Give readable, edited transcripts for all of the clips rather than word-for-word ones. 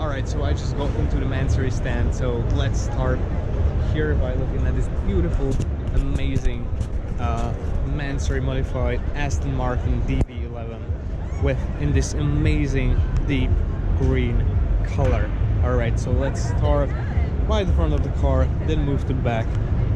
Alright, so I just got into the Mansory stand, so let's start here by looking at this beautiful, amazing Mansory modified Aston Martin DB11 in this amazing deep green color. Alright, so let's start by the front of the car, then move to the back,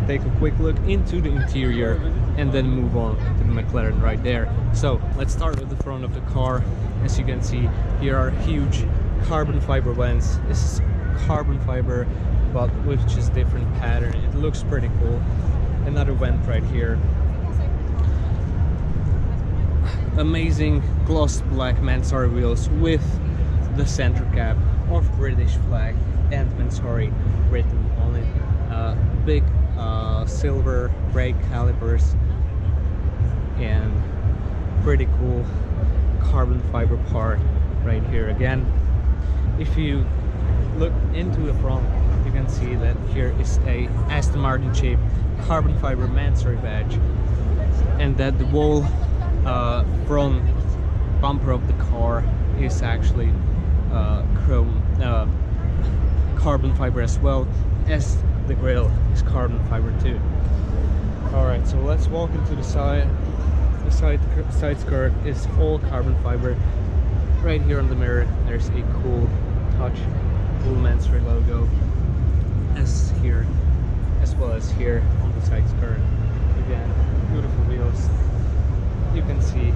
take a quick look into the interior, and then move on to the McLaren right there. So let's start with the front of the car. As you can see, here are huge carbon fiber vents. This is carbon fiber but with just different pattern. It looks pretty cool. Another vent right here. Amazing gloss black Mansory wheels with the center cap of British flag and Mansory written on it. Big silver brake calipers and pretty cool carbon fiber part right here. Again, if you look into the front, you can see that here is a Aston Martin shaped carbon fiber Mansory badge, and that the whole front bumper of the car is actually chrome carbon fiber, as well as the grille is carbon fiber too. Alright, so let's walk into the side. The side skirt is all carbon fiber. Right here on the mirror there's a cool touch, cool Mansory logo, as well as here on the side skirt. Again, beautiful wheels. You can see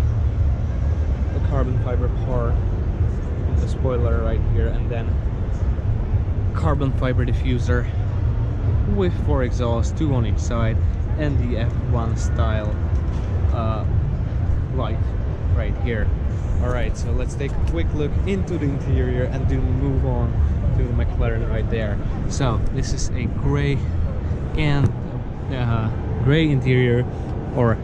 the carbon fiber part on the spoiler right here, and then carbon fiber diffuser with 4 exhausts, 2 on each side, and the F1 style light right here. Alright, so let's take a quick look into the interior and then move on to the McLaren right there. So this is a gray and gray interior, or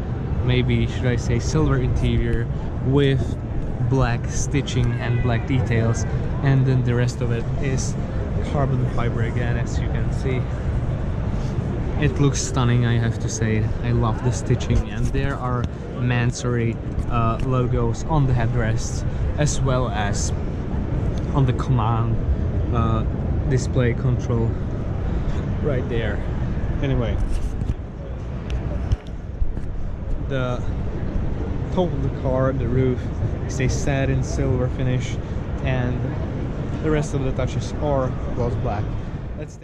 maybe should I say silver interior, with black stitching and black details, and then the rest of it is carbon fiber again. As you can see, it looks stunning, I have to say. I love the stitching, and there are Mansory logos on the headrests, as well as on the command display control right there. Anyway, the top of the car, the roof, is a satin silver finish, and the rest of the touches are gloss black. Let's